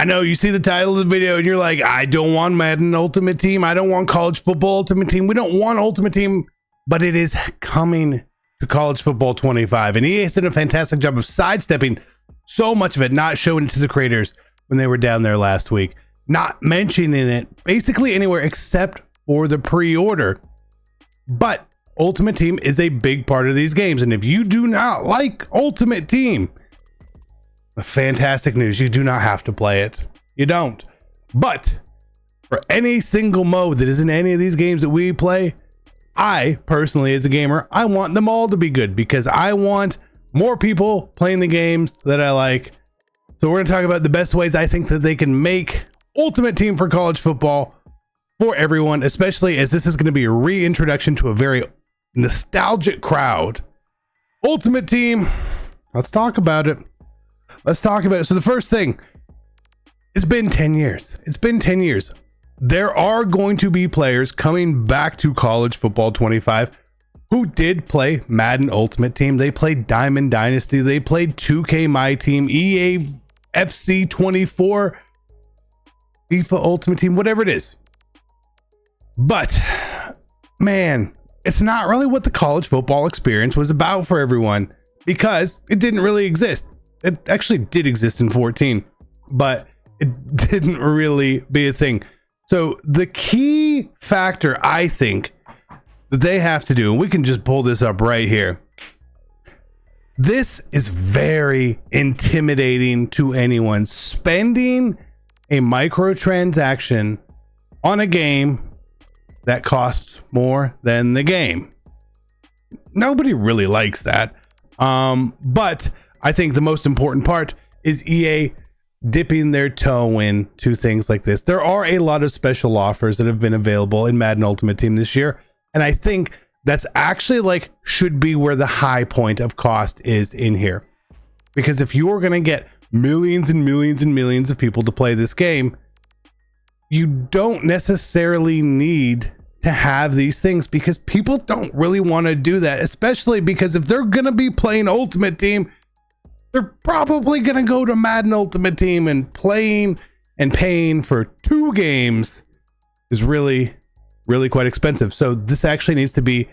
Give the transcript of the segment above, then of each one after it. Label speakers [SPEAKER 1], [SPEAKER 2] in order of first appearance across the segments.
[SPEAKER 1] I know you see the title of the video and you're like, I don't want Madden Ultimate Team. I don't want College Football Ultimate Team. We don't want Ultimate Team, but it is coming to College Football 25. And EA has done a fantastic job of sidestepping so much of it, not showing it to the creators when they were down there last week, not mentioning it basically anywhere except for the pre-order. But Ultimate Team is a big part of these games. And if you do not like Ultimate Team, fantastic news, you do not have to play it. You don't. But for any single mode that is in any of these games that we play, I personally, as a gamer, I want them all to be good because I want more people playing the games that I like. So we're going to talk about the best ways I think that they can make Ultimate Team for college football for everyone, especially as this is going to be a reintroduction to a very nostalgic crowd. Ultimate Team, let's talk about it. Let's talk about it. So the first thing, it's been 10 years. It's been 10 years. There are going to be players coming back to College Football 25 who did play Madden Ultimate Team. They played Diamond Dynasty. They played 2K My Team, EA FC 24, FIFA Ultimate Team, whatever it is. But man, it's not really what the college football experience was about for everyone because it didn't really exist. It actually did exist in 14, but it didn't really be a thing. So the key factor, I think, that they have to do, and we can just pull this up right here. This is very intimidating to anyone. Spending a microtransaction on a game that costs more than the game. Nobody really likes that. But I think the most important part is EA dipping their toe in to things like this. There are a lot of special offers that have been available in Madden Ultimate Team this year. And I think that's actually like should be where the high point of cost is in here. Because if you're going to get millions and millions and millions of people to play this game, you don't necessarily need to have these things because people don't really want to do that, especially because if they're going to be playing Ultimate Team, they're probably going to go to Madden Ultimate Team, and playing and paying for 2 games is really quite expensive. So this actually needs to be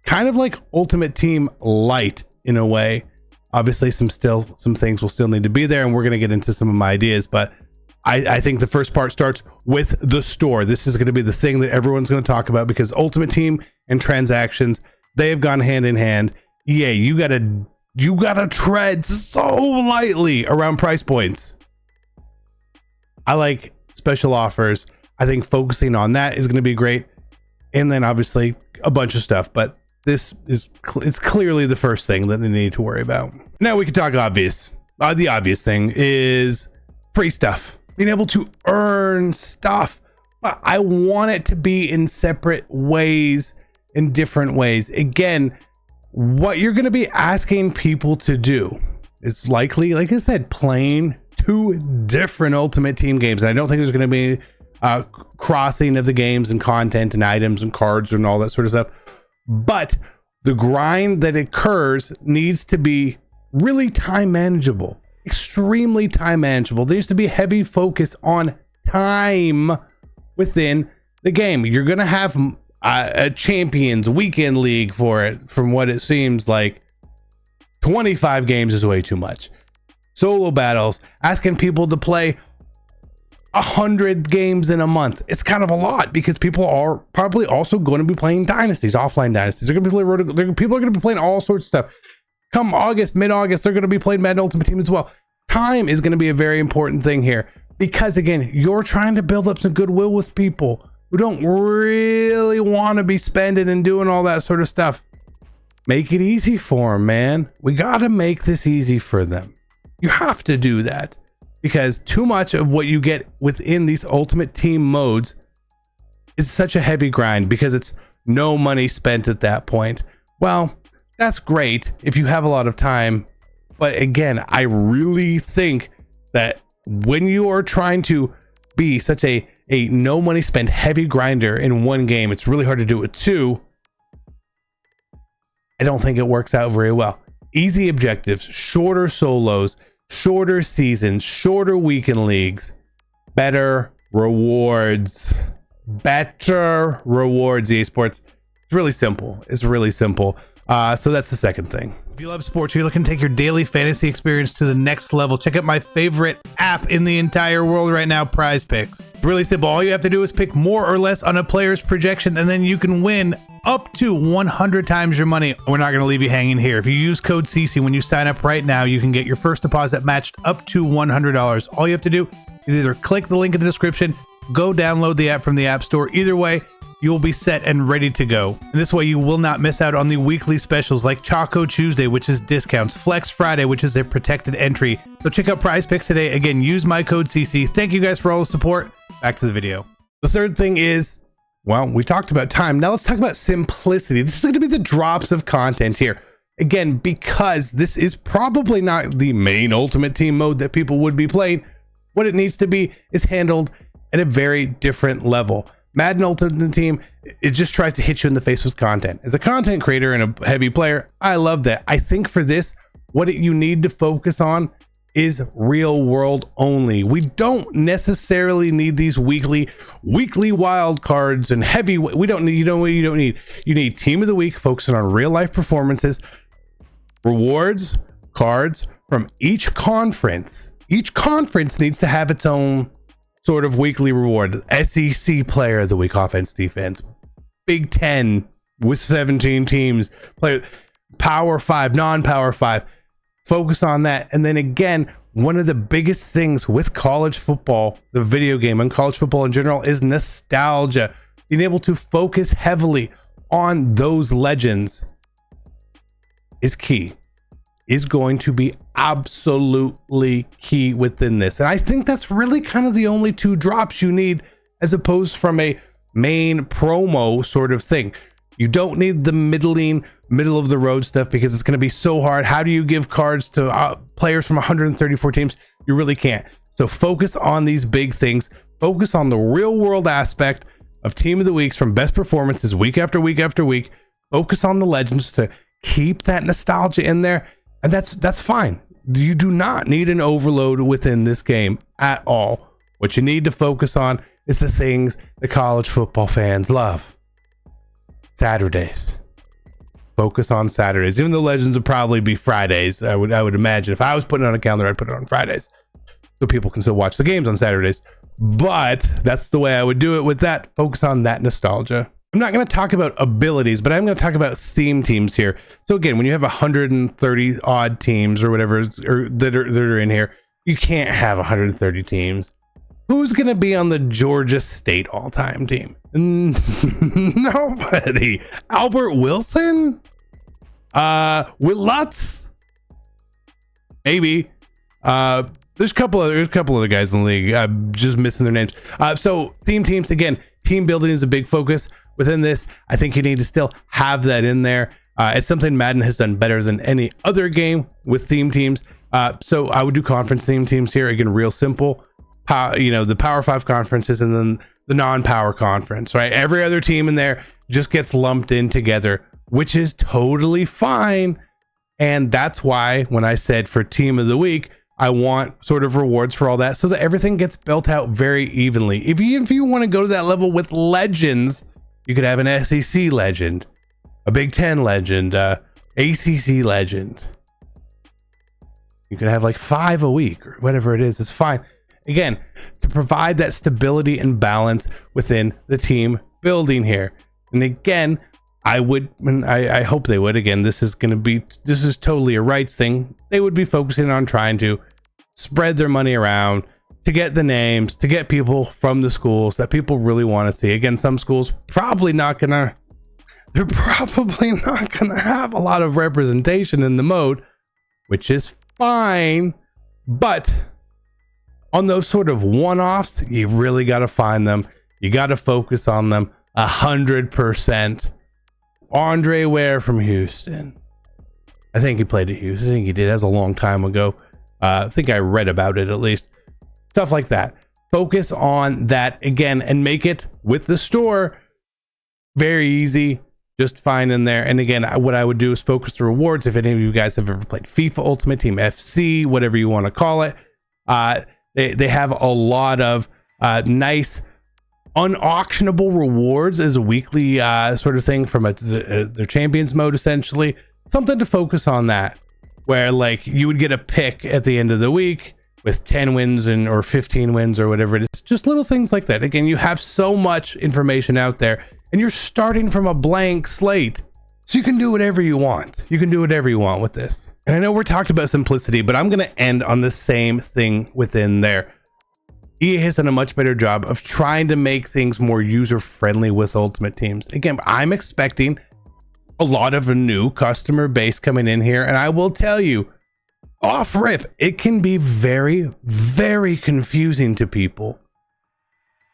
[SPEAKER 1] kind of like Ultimate Team light in a way. Obviously some things will still need to be there, and we're going to get into some of my ideas, but I think the first part starts with the store. This is going to be the thing that everyone's going to talk about because Ultimate Team and transactions, they have gone hand in hand. EA, you gotta tread so lightly around price points. I like special offers. I think focusing on that is going to be great. And then obviously a bunch of stuff, but it's clearly the first thing that they need to worry about. Now we can talk obvious. The obvious thing is free stuff, being able to earn stuff. But I want it to be in separate ways, in different ways. Again, what you're going to be asking people to do is likely, like I said, playing 2 different Ultimate Team games. And I don't think there's going to be crossing of the games and content and items and cards and all that sort of stuff. But the grind that occurs needs to be really time manageable, extremely time manageable. There needs to be heavy focus on time within the game. You're going to have a Champions Weekend League for it. From what it seems like, 25 games is way too much. Solo battles, asking people to play 100 games in a month. It's kind of a lot because people are probably also going to be playing dynasties, offline dynasties. People are going to be playing all sorts of stuff. Come August, mid-August, they're going to be playing Madden Ultimate Team as well. Time is going to be a very important thing here because, again, you're trying to build up some goodwill with people who don't really want to be spending and doing all that sort of stuff. Make it easy for them, man. We got to make this easy for them. You have to do that because too much of what you get within these Ultimate Team modes is such a heavy grind because it's no money spent at that point. Well, that's great if you have a lot of time. But again, I really think that when you are trying to be such a no money spent heavy grinder in one game, it's really hard to do it too. I don't think it works out very well. Easy objectives, shorter solos, shorter seasons, shorter weekend leagues. better rewards. Better rewards, EA Sports. It's really simple. It's really simple. So that's the second thing. If you love sports, you're looking to take your daily fantasy experience to the next level, check out my favorite app in the entire world right now, Prize Picks. It's really simple. All you have to do is pick more or less on a player's projection, and then you can win up to 100 times your money. We're not going to leave you hanging here. If you use code CC when you sign up right now, you can get your first deposit matched up to $100. All you have to do is either click the link in the description, go download the app from the App Store. Either way, you will be set and ready to go. And this way you will not miss out on the weekly specials like Choco Tuesday, which is discounts, Flex Friday, which is a protected entry. So check out Prize Picks today. Again, use my code CC. Thank you guys for all the support. Back to the video. The third thing is, well, we talked about time. Now let's talk about simplicity. This is going to be the drops of content here. Again, because this is probably not the main Ultimate Team mode that people would be playing, what it needs to be is handled at a very different level. Madden Ultimate Team, it just tries to hit you in the face with content. As a content creator and a heavy player, I love that. I think for this, what you need to focus on is real world only. We don't necessarily need these weekly wild cards and heavy. We don't need, you need team of the week focusing on real life performances, rewards, cards from each conference. Each conference needs to have its own sort of weekly reward. SEC player of the week, offense, defense. Big 10 with 17 teams. Player, Power 5, non-Power 5. Focus on that. And then again, one of the biggest things with college football, the video game, and college football in general, is nostalgia. Being able to focus heavily on those legends is key. Is going to be absolutely key within this. And I think that's really kind of the only two drops you need, as opposed from a main promo sort of thing. You don't need the middle of the road stuff, because it's going to be so hard. How do you give cards to players from 134 teams? You really can't. So focus on these big things. Focus on the real world aspect of team of the weeks from best performances week after week after week. Focus on the legends to keep that nostalgia in there. And that's fine. You do not need an overload within this game at all. What you need to focus on is the things the college football fans love. Saturdays. Focus on Saturdays. Even though Legends would probably be Fridays, I would imagine. If I was putting it on a calendar, I'd put it on Fridays, so people can still watch the games on Saturdays. But that's the way I would do it with that. Focus on that nostalgia. I'm not going to talk about abilities, but I'm going to talk about theme teams here. So again, when you have 130 odd teams or whatever that are in here, you can't have 130 teams. Who's going to be on the Georgia State all-time team? Nobody. Albert Wilson? Will Lutz? Maybe. There's a couple other guys in the league. I'm just missing their names. So theme teams, again, team building is a big focus. Within this, I think you need to still have that in there. It's something Madden has done better than any other game with theme teams. So I would do conference theme teams here. Again, real simple. The Power 5 conferences and then the non-power conference, right? Every other team in there just gets lumped in together, which is totally fine. And that's why when I said for team of the week, I want sort of rewards for all that, so that everything gets built out very evenly. If you want to go to that level with legends, you could have an SEC legend, a Big Ten legend, ACC legend. You could have like 5 a week or whatever it is. It's fine. Again, to provide that stability and balance within the team building here. And again, I hope they would. Again, this is totally a rights thing. They would be focusing on trying to spread their money around to get the names, to get people from the schools that people really want to see. Again, some schools they're probably not gonna have a lot of representation in the mode, which is fine. But on those sort of one-offs, you really got to find them. You got to focus on them 100%. Andre Ware from Houston. I think he played at Houston. I think he did. That's a long time ago. I think I read about it at least. Stuff like that. Focus on that again and make it with the store very easy. Just find in there. And again, what I would do is focus the rewards. If any of you guys have ever played FIFA Ultimate Team, FC, whatever you want to call it, they have a lot of nice unauctionable rewards as a weekly sort of thing from their champions mode, essentially. Something to focus on that, where like you would get a pick at the end of the week with 10 wins or 15 wins or whatever it is. Just little things like that. Again, you have so much information out there and you're starting from a blank slate. So you can do whatever you want. You can do whatever you want with this. And I know we're talking about simplicity, but I'm going to end on the same thing within there. EA has done a much better job of trying to make things more user-friendly with Ultimate Teams. Again, I'm expecting a lot of a new customer base coming in here, and I will tell you, off rip, it can be very, very confusing to people.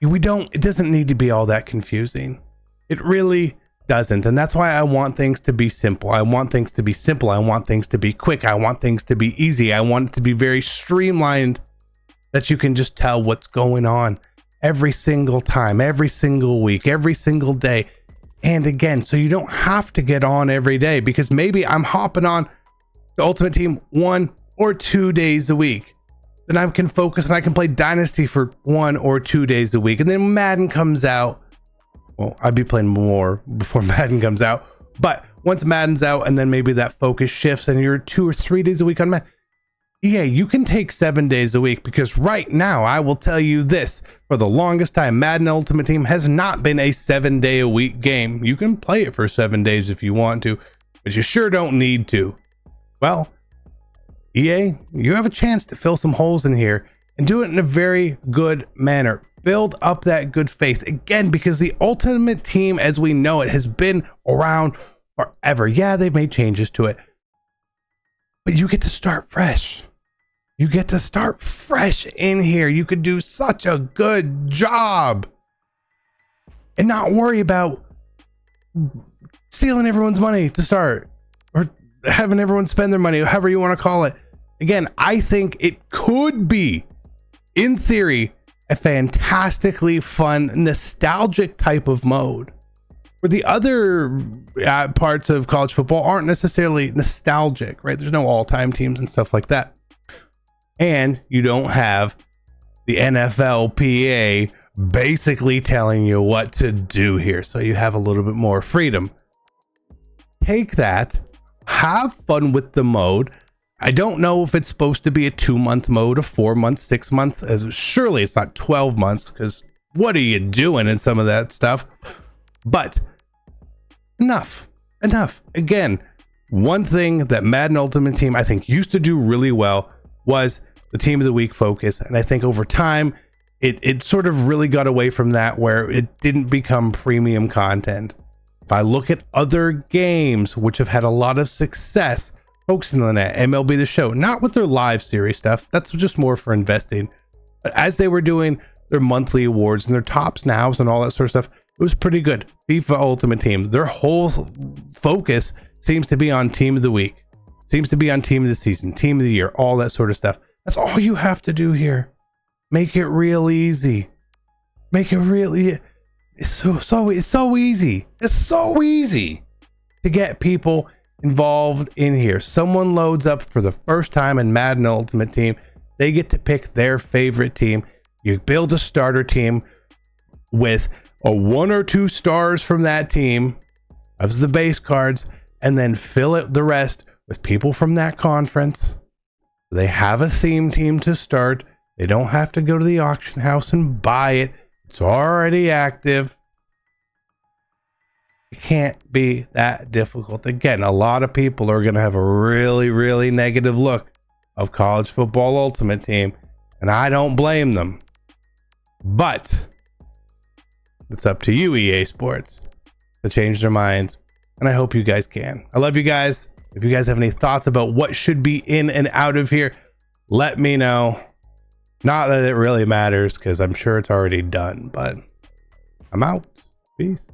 [SPEAKER 1] It doesn't need to be all that confusing. It really doesn't, and that's why I want things to be simple. I want things to be simple. I want things to be quick. I want things to be easy. I want it to be very streamlined, that you can just tell what's going on every single time, every single week, every single day. And again, so you don't have to get on every day, because maybe I'm hopping on the Ultimate Team 1 or 2 days a week. Then I can focus and I can play Dynasty for 1 or 2 days a week. And then Madden comes out. Well, I'd be playing more before Madden comes out. But once Madden's out and then maybe that focus shifts and you're 2 or 3 days a week on Madden, yeah, you can take 7 days a week, because right now I will tell you this, for the longest time, Madden Ultimate Team has not been a 7-day-a-week game. You can play it for 7 days if you want to, but you sure don't need to. Well, EA, you have a chance to fill some holes in here and do it in a very good manner. Build up that good faith. Again, because the Ultimate Team as we know it has been around forever. Yeah, they've made changes to it, but you get to start fresh. You get to start fresh in here. You could do such a good job and not worry about stealing everyone's money to start, or having everyone spend their money, however you want to call it. Again, I think it could be, in theory, a fantastically fun, nostalgic type of mode, where the other parts of college football aren't necessarily nostalgic, right? There's no all-time teams and stuff like that. And you don't have the NFLPA basically telling you what to do here. So you have a little bit more freedom. Take that, have fun with the mode. I don't know if it's supposed to be a 2-month mode, a 4 months, 6 months. Surely it's not 12 months, because what are you doing in some of that stuff? But enough. Again, one thing that Madden Ultimate Team I think used to do really well was the Team of the Week focus. And I think over time, it sort of really got away from that, where it didn't become premium content. If I look at other games which have had a lot of success focusing on that, MLB The Show, not with their live series stuff, that's just more for investing, but as they were doing their monthly awards and their tops nows and all that sort of stuff, it was pretty good. FIFA Ultimate Team, their whole focus seems to be on Team of the Week, seems to be on Team of the Season, Team of the Year, all that sort of stuff. That's all you have to do here. Make it real easy. Make it really, it's so easy. It's so easy to get people involved in here. Someone loads up for the first time in Madden Ultimate Team. They get to pick their favorite team. You build a starter team with a 1 or 2 stars from that team as the base cards, and then fill it the rest with people from that conference. They have a theme team to start. They don't have to go to the auction house and buy it. It's already active. It can't be that difficult. Again, a lot of people are going to have a really, really negative look of College Football Ultimate Team, and I don't blame them. But it's up to you, EA Sports, to change their minds, and I hope you guys can. I love you guys. If you guys have any thoughts about what should be in and out of here, let me know. Not that it really matters, because I'm sure it's already done, but I'm out. Peace.